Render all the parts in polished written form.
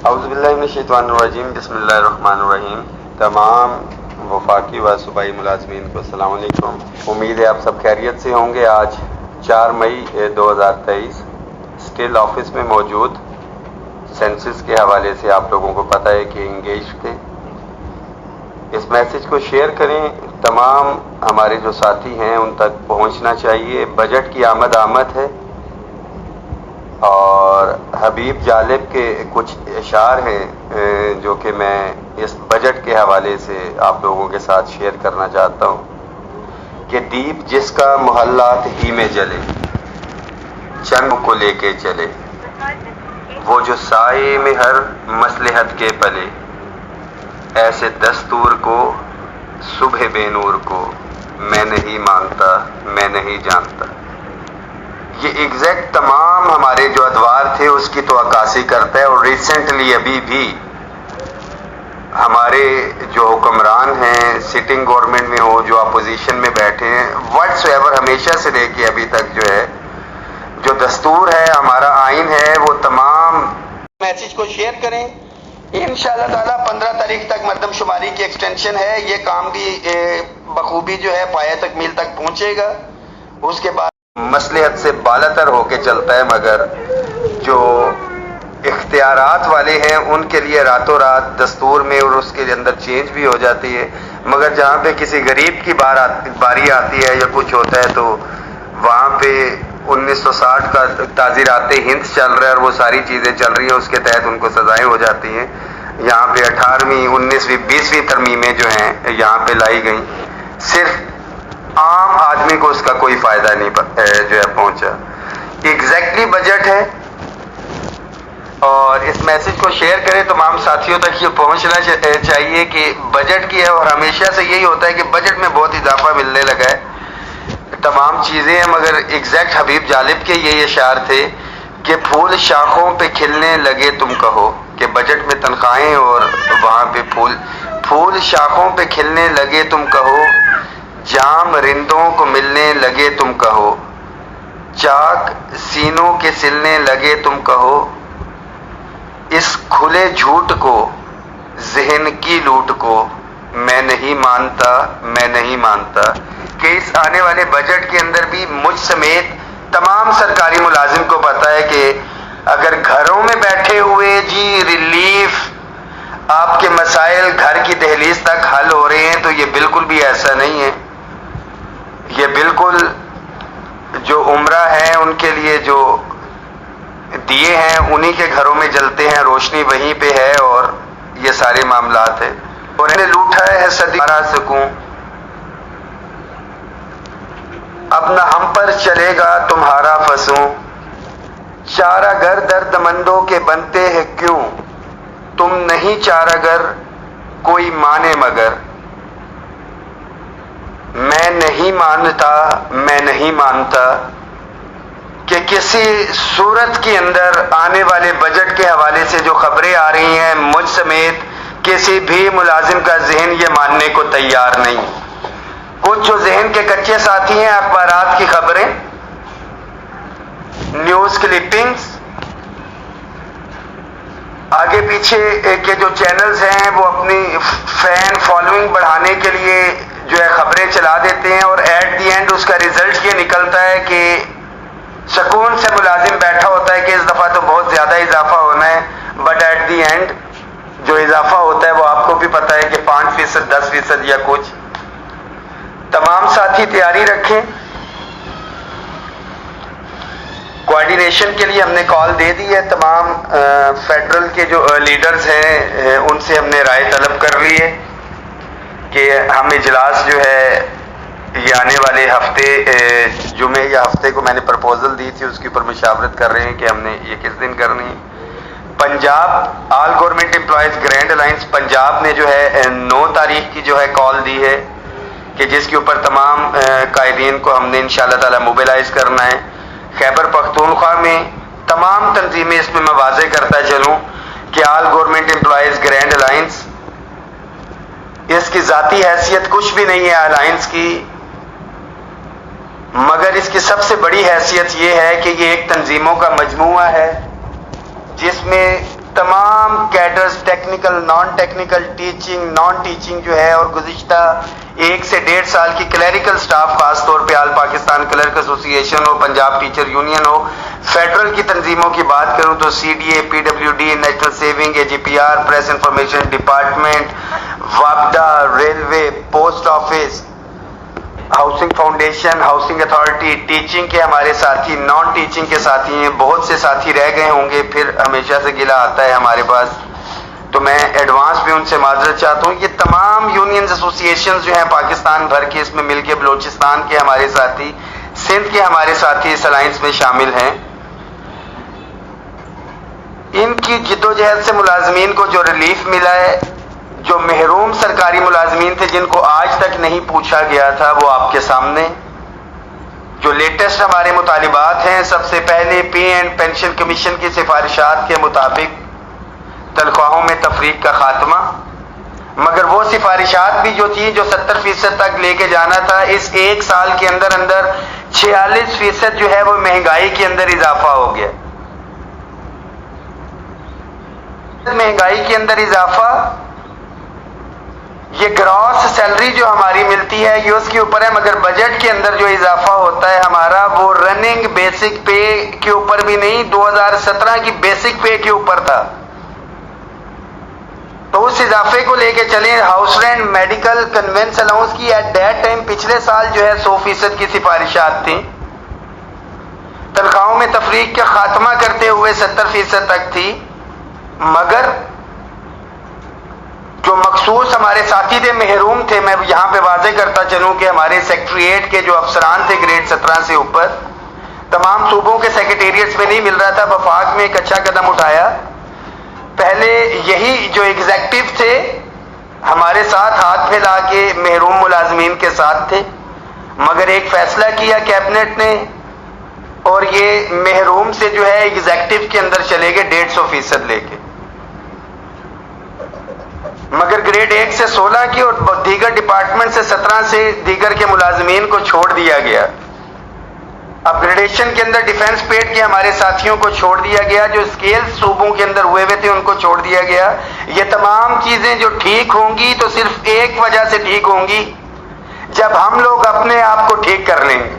اعوذ باللہ من الشیطان الرجیم، بسم اللہ الرحمن الرحیم۔ تمام وفاقی و صوبائی ملازمین کو السلام علیکم۔ امید ہے آپ سب خیریت سے ہوں گے۔ آج 4 مئی 2023 اسٹل آفس میں موجود، سینسس کے حوالے سے آپ لوگوں کو پتہ ہے کہ انگیج تھے۔ اس میسج کو شیئر کریں، تمام ہمارے جو ساتھی ہیں ان تک پہنچنا چاہیے۔ بجٹ کی آمد ہے اور حبیب جالب کے کچھ اشعار ہیں جو کہ میں اس بجٹ کے حوالے سے آپ لوگوں کے ساتھ شیئر کرنا چاہتا ہوں کہ دیپ جس کا محلات ہی میں جلے، چند کو لے کے چلے، وہ جو سائے میں ہر مصلحت کے پلے، ایسے دستور کو صبح بے نور کو میں نہیں مانتا، میں نہیں جانتا۔ یہ ایگزیکٹ تمام ہمارے جو ادوار تھے اس کی تو عکاسی کرتا ہے، اور ریسنٹلی ابھی بھی ہمارے جو حکمران ہیں، سٹنگ گورنمنٹ میں ہو، جو اپوزیشن میں بیٹھے ہیں، واٹس ایور ہمیشہ سے لے کے ابھی تک جو ہے، جو دستور ہے، ہمارا آئین ہے، وہ تمام میسج کو شیئر کریں۔ انشاءاللہ تعالیٰ 15 تاریخ تک مردم شماری کی ایکسٹینشن ہے، یہ کام بھی بخوبی جو ہے پایہ تکمیل تک پہنچے گا۔ اس کے بعد مصلحت سے بالاتر ہو کے چلتا ہے، مگر جو اختیارات والے ہیں ان کے لیے راتوں رات دستور میں اور اس کے اندر چینج بھی ہو جاتی ہے، مگر جہاں پہ کسی غریب کی باری آتی ہے یا کچھ ہوتا ہے تو وہاں پہ 1960 کا تعزیرات ہند چل رہا ہے اور وہ ساری چیزیں چل رہی ہیں، اس کے تحت ان کو سزائیں ہو جاتی ہیں۔ یہاں پہ 18ویں 19ویں 20ویں ترمیمیں جو ہیں یہاں پہ لائی گئیں، صرف عام آدمی کو اس کا کوئی فائدہ نہیں جو ہے پہنچا۔ ایگزیکٹلی بجٹ ہے، اور اس میسج کو شیئر کریں، تمام ساتھیوں تک یہ پہنچنا چاہیے کہ بجٹ کی ہے، اور ہمیشہ سے یہی ہوتا ہے کہ بجٹ میں بہت اضافہ ملنے لگا ہے، تمام چیزیں ہیں، مگر ایگزیکٹ حبیب جالب کے یہ اشعار تھے کہ پھول شاخوں پہ کھلنے لگے تم کہو، کہ بجٹ میں تنخواہیں اور وہاں پہ پھول شاخوں پہ کھلنے لگے تم کہو، جام رندوں کو ملنے لگے تم کہو، چاک سینوں کے سلنے لگے تم کہو، اس کھلے جھوٹ کو ذہن کی لوٹ کو میں نہیں مانتا، میں نہیں مانتا، کہ اس آنے والے بجٹ کے اندر بھی مجھ سمیت تمام سرکاری ملازم کو پتا ہے کہ اگر گھروں میں بیٹھے ہوئے جی ریلیف آپ کے مسائل گھر کی دہلیز تک حل ہو رہے ہیں، تو یہ بالکل بھی ایسا نہیں ہے۔ یہ بالکل جو عمرہ ہیں ان کے لیے جو دیے ہیں انہی کے گھروں میں جلتے ہیں، روشنی وہیں پہ ہے، اور یہ سارے معاملات ہیں۔ اور انہیں لوٹا ہے صدی مارا سکوں، اب نہ ہم پر چلے گا تمہارا فسوں، چارہ گر درد مندوں کے بنتے ہیں کیوں، تم نہیں چارہ گر کوئی مانے مگر، میں نہیں مانتا، میں نہیں مانتا کہ کسی صورت کے اندر آنے والے بجٹ کے حوالے سے جو خبریں آ رہی ہیں، مجھ سمیت کسی بھی ملازم کا ذہن یہ ماننے کو تیار نہیں۔ کچھ جو ذہن کے کچے ساتھی ہیں، اخبارات کی خبریں، نیوز کلپنگز، آگے پیچھے کے جو چینلز ہیں وہ اپنی فین فالوئنگ بڑھانے کے لیے جو ہے خبریں چلا دیتے ہیں، اور ایٹ دی اینڈ اس کا ریزلٹ یہ نکلتا ہے کہ سکون سے ملازم بیٹھا ہوتا ہے کہ اس دفعہ تو بہت زیادہ اضافہ ہونا ہے، بٹ ایٹ دی اینڈ جو اضافہ ہوتا ہے وہ آپ کو بھی پتا ہے کہ 5%، 10% یا کچھ۔ تمام ساتھی تیاری رکھیں، کوآرڈینیشن کے لیے ہم نے کال دے دی ہے، تمام فیڈرل کے جو لیڈرز ہیں ان سے ہم نے رائے طلب کر لی ہے کہ ہم اجلاس جو ہے یہ آنے والے ہفتے جمعے یا ہفتے کو میں نے پرپوزل دی تھی، اس کے اوپر مشاورت کر رہے ہیں کہ ہم نے یہ کس دن کرنی ہے۔ پنجاب آل government employees grand alliance Punjab نے جو ہے 9 تاریخ کی جو ہے کال دی ہے کہ جس کے اوپر تمام قائدین کو ہم نے انشاءاللہ تعالی موبیلائز کرنا ہے۔ خیبر پختونخوا میں تمام تنظیمیں، اس میں میں واضح کرتا چلوں کہ all government employees grand alliance, اس کی ذاتی حیثیت کچھ بھی نہیں ہے الائنس کی، مگر اس کی سب سے بڑی حیثیت یہ ہے کہ یہ ایک تنظیموں کا مجموعہ ہے جس میں تمام technical non technical teaching non teaching جو ہے، اور گزشتہ 1 سے 1.5 سال کی کلیریکل سٹاف، خاص طور پہ آل پاکستان کلرک ایسوسی ایشن ہو، پنجاب ٹیچر یونین ہو، فیڈرل کی تنظیموں کی بات کروں تو C D A, P W D, national saving, A G P R, press information department, وابڈا، railway, post office, housing foundation, housing authority, teaching کے ہمارے ساتھی، نان ٹیچنگ کے ساتھی ہیں، بہت سے ساتھی رہ گئے ہوں گے، پھر ہمیشہ سے گلہ آتا ہے ہمارے پاس، تو میں ایڈوانس بھی ان سے معذرت چاہتا ہوں۔ یہ تمام یونینز ایسوسی ایشنز جو ہیں پاکستان بھر کے، اس میں مل کے بلوچستان کے ہمارے ساتھی، سندھ کے ہمارے ساتھی اس الائنس میں شامل ہیں۔ ان کی جدوجہد سے ملازمین کو جو ریلیف ملا ہے، جو محروم سرکاری ملازمین تھے جن کو آج تک نہیں پوچھا گیا تھا، وہ آپ کے سامنے جو لیٹسٹ ہمارے مطالبات ہیں، سب سے پہلے پے اینڈ پینشن کمیشن کی سفارشات کے مطابق تنخواہوں میں تفریق کا خاتمہ، مگر وہ سفارشات بھی جو تھی جو 70% تک لے کے جانا تھا، اس 1 سال کے اندر 46% جو ہے وہ مہنگائی کے اندر اضافہ ہو گیا۔ مہنگائی کے اندر اضافہ، یہ گراس سیلری جو ہماری ملتی ہے یہ اس کے اوپر ہے، مگر بجٹ کے اندر جو اضافہ ہوتا ہے ہمارا، وہ رننگ بیسک پے کے اوپر بھی نہیں، 2017 کی بیسک پے کے اوپر تھا۔ تو اس اضافے کو لے کے چلیں، house rent, medical, conveyance allowance کی ایٹ دیٹ ٹائم پچھلے سال جو ہے 100% کی سفارشات تھیں، تنخواہوں میں تفریق کا خاتمہ کرتے ہوئے 70% تک تھی، مگر جو مخصوص ہمارے ساتھی تھے، محروم تھے، میں یہاں پہ واضح کرتا چلوں کہ ہمارے سیکٹریٹ کے جو افسران تھے گریڈ 17 سے اوپر، تمام صوبوں کے سیکریٹریٹس میں نہیں مل رہا تھا، وفاق میں ایک اچھا قدم اٹھایا۔ پہلے یہی جو ایگزیکٹو تھے ہمارے ساتھ ہاتھ پھیلا کے محروم ملازمین کے ساتھ تھے، مگر ایک فیصلہ کیا کیبنٹ نے، اور یہ محروم سے جو ہے ایگزیکٹو کے اندر چلے گئے 150% لے کے، مگر گریڈ 1 سے 16 کی اور دیگر ڈپارٹمنٹ سے 17 سے دیگر کے ملازمین کو چھوڑ دیا گیا۔ اپ گریڈیشن کے اندر ڈیفنس پیڈ کے ہمارے ساتھیوں کو چھوڑ دیا گیا، جو اسکیل صوبوں کے اندر ہوئے تھے ان کو چھوڑ دیا گیا۔ یہ تمام چیزیں جو ٹھیک ہوں گی تو صرف ایک وجہ سے ٹھیک ہوں گی، جب ہم لوگ اپنے آپ کو ٹھیک کر لیں گے۔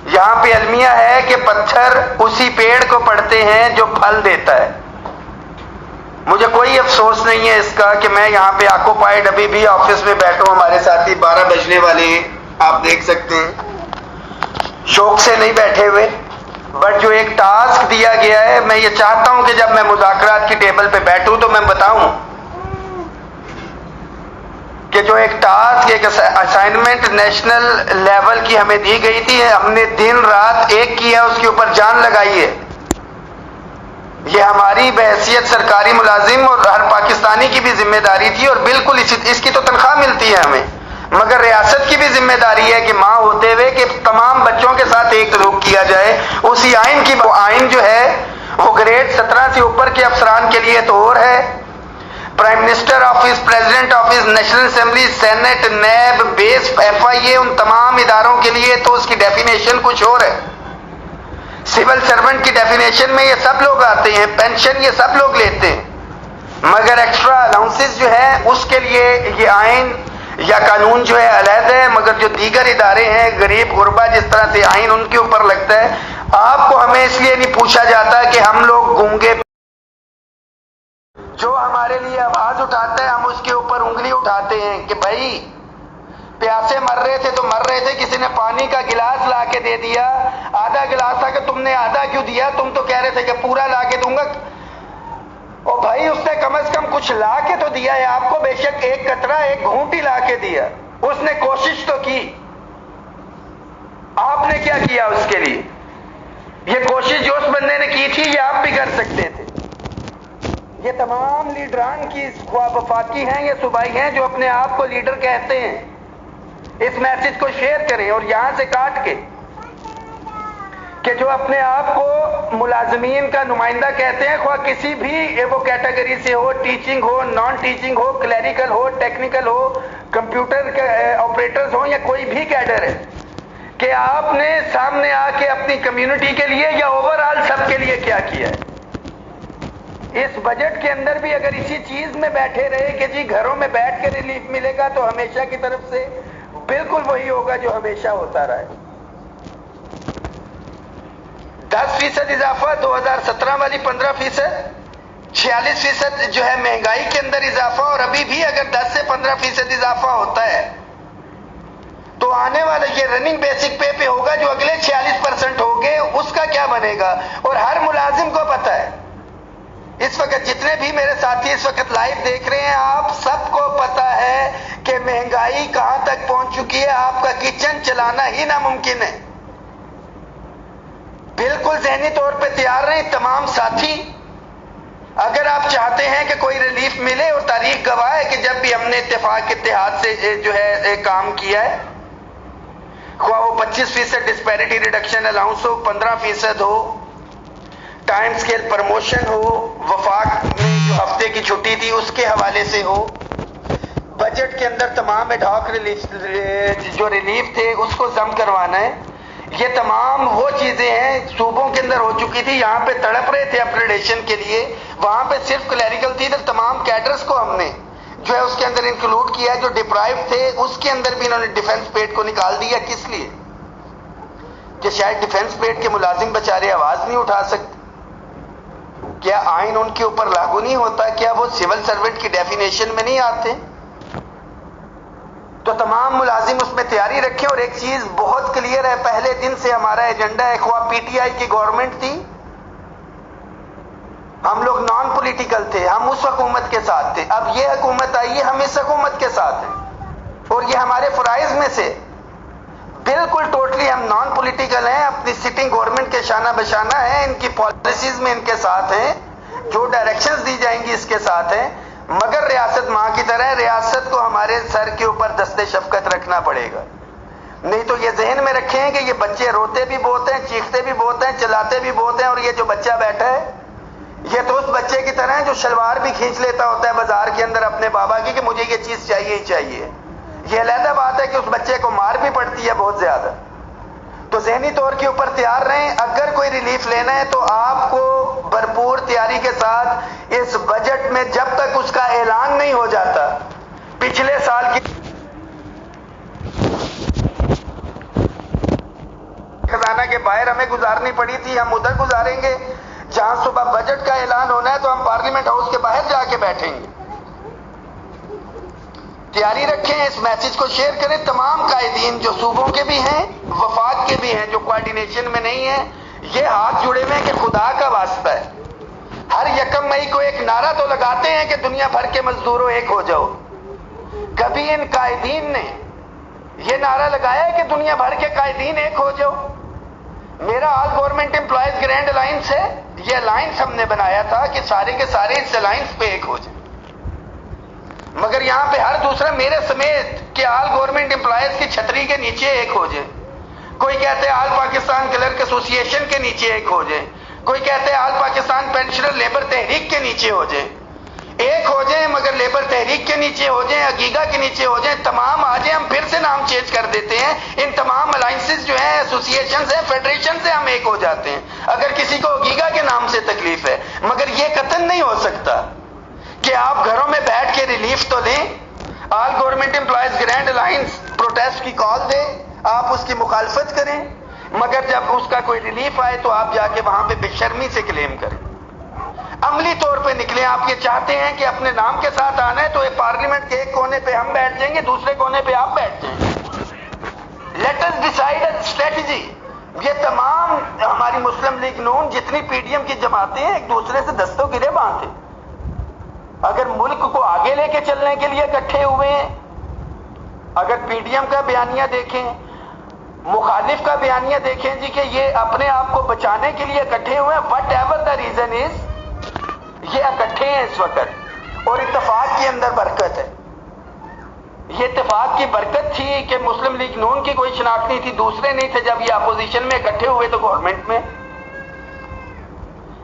یہاں پہ المیہ ہے کہ پتھر اسی پیڑ کو پڑتے ہیں جو پھل دیتا ہے۔ مجھے کوئی افسوس نہیں ہے اس کا کہ میں یہاں پہ آکوپائیڈ ابھی بھی آفس میں بیٹھا ہوں، ہمارے ساتھی 12 بجنے والے ہیں، آپ دیکھ سکتے ہیں، شوق سے نہیں بیٹھے ہوئے، بٹ جو ایک ٹاسک دیا گیا ہے، میں یہ چاہتا ہوں کہ جب میں مذاکرات کی ٹیبل پہ بیٹھوں تو میں بتاؤں کہ جو ایک ٹاسک، ایک اسائنمنٹ نیشنل لیول کی ہمیں دی گئی تھی، ہم نے دن رات ایک کیا، اس کے اوپر جان لگائی ہے۔ یہ ہماری بحیثیت سرکاری ملازم اور ہر پاکستانی کی بھی ذمہ داری تھی، اور بالکل اس کی تو تنخواہ ملتی ہے ہمیں، مگر ریاست کی بھی ذمہ داری ہے کہ ماں ہوتے ہوئے کہ تمام بچوں کے ساتھ ایک سلوک کیا جائے۔ اسی آئین کی آئین جو ہے وہ گریڈ 17 سے اوپر کے افسران کے لیے تو اور ہے، prime minister office, president office, national assembly, senate, NAB, بیس، ایف آئی اے، ان تمام اداروں کے لیے تو اس کی ڈیفینیشن کچھ اور ہے۔ سول سرونٹ کی ڈیفینیشن میں یہ سب لوگ آتے ہیں، پینشن یہ سب لوگ لیتے ہیں، مگر ایکسٹرا الاؤنسز جو ہے اس کے لیے یہ آئین یا قانون جو ہے علیحدہ ہے، مگر جو دیگر ادارے ہیں غریب غربا جس طرح سے آئین ان کے اوپر لگتا ہے۔ آپ کو ہمیں اس لیے نہیں پوچھا جاتا کہ ہم لوگ گونگے، جو ہمارے لیے آواز اٹھاتا ہے ہم اس کے اوپر انگلی اٹھاتے ہیں کہ بھائی پیاسے مر رہے تھے تو مر رہے تھے، کسی نے پانی کا گلاس لا کے دے دیا، آدھا گلاس تھا کہ تم نے آدھا کیوں دیا، تم تو کہہ رہے تھے کہ پورا لا کے دوں گا۔ اور بھائی اس نے کم از کم کچھ لا کے تو دیا ہے آپ کو، بے شک ایک قطرہ، ایک گھونٹ ہی لا کے دیا، اس نے کوشش تو کی۔ آپ نے کیا کیا اس کے لیے؟ یہ کوشش جو اس بندے نے کی تھی یہ آپ بھی کر سکتے تھے۔ یہ تمام لیڈران کی خواہ وفاقی ہیں، یہ صوبائی ہیں جو اپنے آپ کو لیڈر کہتے ہیں، اس میسج کو شیئر کریں، اور یہاں سے کاٹ کے کہ جو اپنے آپ کو ملازمین کا نمائندہ کہتے ہیں، خواہ کسی بھی وہ کیٹیگری سے ہو، ٹیچنگ ہو، نان ٹیچنگ ہو، کلیریکل ہو، ٹیکنیکل ہو، کمپیوٹر کے آپریٹرز ہوں، یا کوئی بھی کیڈر ہے، کہ آپ نے سامنے آ کے اپنی کمیونٹی کے لیے یا اوور آل سب کے لیے کیا کیا ہے۔ اس بجٹ کے اندر بھی اگر اسی چیز میں بیٹھے رہے کہ جی گھروں میں بیٹھ کے ریلیف ملے گا تو ہمیشہ کی طرف سے بالکل وہی ہوگا جو ہمیشہ ہوتا رہا ہے۔ 10% اضافہ 2017 والی 15%، 46% جو ہے مہنگائی کے اندر اضافہ، اور ابھی بھی اگر 10 سے 15% اضافہ ہوتا ہے تو آنے والا یہ رننگ بیسک پے پہ ہوگا جو اگلے 46% ہوگے، اس کا کیا بنے گا؟ اور ہر ملازم کو پتا ہے، اس وقت جتنے بھی میرے ساتھی اس وقت لائیو دیکھ رہے ہیں، آپ سب کو پتا ہے کہ مہنگائی کہاں تک پہنچ چکی ہے، آپ کا کچن چلانا ہی ناممکن ہے۔ بالکل ذہنی طور پہ تیار رہیں تمام ساتھی، اگر آپ چاہتے ہیں کہ کوئی ریلیف ملے، اور تاریخ گواہ ہے کہ جب بھی ہم نے اتحاد سے جو ہے کام کیا ہے، خواہ وہ 25% ڈسپیرٹی ریڈکشن الاؤنس ہو، 15% ہو، ٹائم سکیل پروموشن ہو، وفاق میں جو ہفتے کی چھٹی تھی اس کے حوالے سے ہو، بجٹ کے اندر تمام ایڈ ہاک جو ریلیف تھے اس کو ضم کروانا ہے، یہ تمام وہ چیزیں ہیں صوبوں کے اندر ہو چکی تھی، یہاں پہ تڑپ رہے تھے اپگریڈیشن کے لیے، وہاں پہ صرف کلیریکل تھی، تو تمام کیڈرز کو ہم نے جو ہے اس کے اندر انکلوڈ کیا ہے، جو ڈپرائیو تھے اس کے اندر بھی انہوں نے ڈیفنس پیڈ کو نکال دیا۔ کس لیے؟ کہ شاید ڈیفنس پیڈ کے ملازم بیچارے آواز نہیں اٹھا سکتے، کیا آئین ان کے اوپر لاگو نہیں ہوتا؟ کیا وہ سول سرونٹ کی ڈیفینیشن میں نہیں آتے؟ تو تمام ملازم اس میں تیاری رکھیں۔ اور ایک چیز بہت کلیئر ہے، پہلے دن سے ہمارا ایجنڈا ہے، خواہ پی ٹی آئی کی گورنمنٹ تھی، ہم لوگ نان پولیٹیکل تھے، ہم اس حکومت کے ساتھ تھے، اب یہ حکومت آئی ہے، ہم اس حکومت کے ساتھ ہیں، اور یہ ہمارے فرائض میں سے بالکل ٹوٹلی ہم نان پولیٹیکل ہیں، اپنی سٹنگ گورنمنٹ کے شانہ بشانہ ہیں، ان کی پالیسیز میں ان کے ساتھ ہیں، جو ڈائریکشنز دی جائیں گی اس کے ساتھ ہیں، مگر ریاست ماں کی طرح ہے، ریاست کو ہمارے سر کے اوپر دست شفقت رکھنا پڑے گا، نہیں تو یہ ذہن میں رکھیں کہ یہ بچے روتے بھی بہت ہیں، چیختے بھی بہت ہیں، چلاتے بھی بہت ہیں، اور یہ جو بچہ بیٹھا ہے یہ تو اس بچے کی طرح ہے جو شلوار بھی کھینچ لیتا ہوتا ہے بازار کے اندر اپنے بابا کی کہ مجھے یہ چیز چاہیے ہی چاہیے۔ یہ علیحدہ بات ہے کہ اس بچے کو مار بھی پڑتی ہے بہت زیادہ۔ تو ذہنی طور کے اوپر تیار رہیں، اگر کوئی ریلیف لینا ہے تو آپ کو بھرپور تیاری کے ساتھ اس بجٹ میں جب تک اس کا اعلان نہیں ہو جاتا، پچھلے سال کی خزانہ کے باہر ہمیں گزارنی پڑی تھی، ہم ادھر گزاریں گے، جہاں صبح بجٹ کا اعلان ہونا ہے تو ہم پارلیمنٹ ہاؤس کے باہر جا کے بیٹھیں گے۔ تیاری رکھیں، اس میسج کو شیئر کریں، تمام قائدین جو صوبوں کے بھی ہیں، وفاق کے بھی ہیں، جو کوارڈینیشن میں نہیں ہیں، یہ ہاتھ جڑے ہوئے ہیں کہ خدا کا واسطہ ہے، ہر یکم مئی کو ایک نعرہ تو لگاتے ہیں کہ دنیا بھر کے مزدوروں ایک ہو جاؤ، کبھی ان قائدین نے یہ نعرہ لگایا ہے کہ دنیا بھر کے قائدین ایک ہو جاؤ؟ میرا آل گورنمنٹ امپلائیز گرینڈ الائنس ہے، یہ الائنس ہم نے بنایا تھا کہ سارے کے سارے اس الائنس پہ ایک ہو جائیں، مگر یہاں پہ ہر دوسرا میرے سمیت کہ آل گورنمنٹ امپلائیز کی چھتری کے نیچے ایک ہو جائیں، کوئی کہتے ہیں آل پاکستان کلرک ایسوسی ایشن کے نیچے ایک ہو جائیں، کوئی کہتے ہیں آل پاکستان پینشنر لیبر تحریک کے نیچے ہو جائیں، ایک ہو جائیں، مگر لیبر تحریک کے نیچے ہو جائیں، اگیگا کے نیچے ہو جائیں، تمام آ جائیں، ہم پھر سے نام چینج کر دیتے ہیں، ان تمام الائنسز جو ہیں، ایسوسی ایشنز ہیں، فیڈریشن سے ہم ایک ہو جاتے ہیں، اگر کسی کو اگیگا کے نام سے تکلیف ہے، مگر یہ قطعاً نہیں ہو سکتا کہ آپ گھروں میں بیٹھ کے ریلیف تو لیں، آل government employees grand alliance protest کی کال دے، آپ اس کی مخالفت کریں، مگر جب اس کا کوئی ریلیف آئے تو آپ جا کے وہاں پہ بے شرمی سے کلیم کریں، عملی طور پہ نکلیں۔ آپ یہ چاہتے ہیں کہ اپنے نام کے ساتھ آنا ہے تو یہ پارلیمنٹ کے ایک کونے پہ ہم بیٹھ جائیں گے، دوسرے کونے پہ آپ بیٹھ جائیں، let us decide a strategy. یہ تمام ہماری مسلم لیگ نون جتنی پی ڈی ایم کی جماعتیں ہیں ایک دوسرے سے دستوں گرے باندھے، اگر ملک کو آگے لے کے چلنے کے لیے اکٹھے ہوئے ہیں، اگر پی ڈی ایم کا بیانیہ دیکھیں، مخالف کا بیانیہ دیکھیں جی کہ یہ اپنے آپ کو بچانے کے لیے اکٹھے ہوئے ہیں، what ever the reason is, یہ اکٹھے ہیں اس وقت، اور اتفاق کے اندر برکت ہے۔ یہ اتفاق کی برکت تھی کہ مسلم لیگ نون کی کوئی شناخت نہیں تھی، دوسرے نہیں تھے، جب یہ اپوزیشن میں اکٹھے ہوئے تو گورنمنٹ میں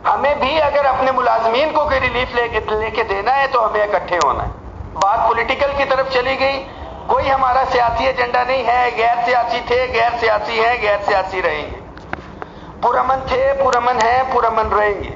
ہمیں بھی اگر اپنے ملازمین کو کوئی ریلیف لے کے دینا ہے تو ہمیں اکٹھے ہونا ہے۔ بات پولیٹیکل کی طرف چلی گئی، کوئی ہمارا سیاسی ایجنڈا نہیں ہے، غیر سیاسی تھے، غیر سیاسی ہیں، غیر سیاسی رہیں گے، پرامن تھے، پرامن ہیں، پرامن رہیں گے۔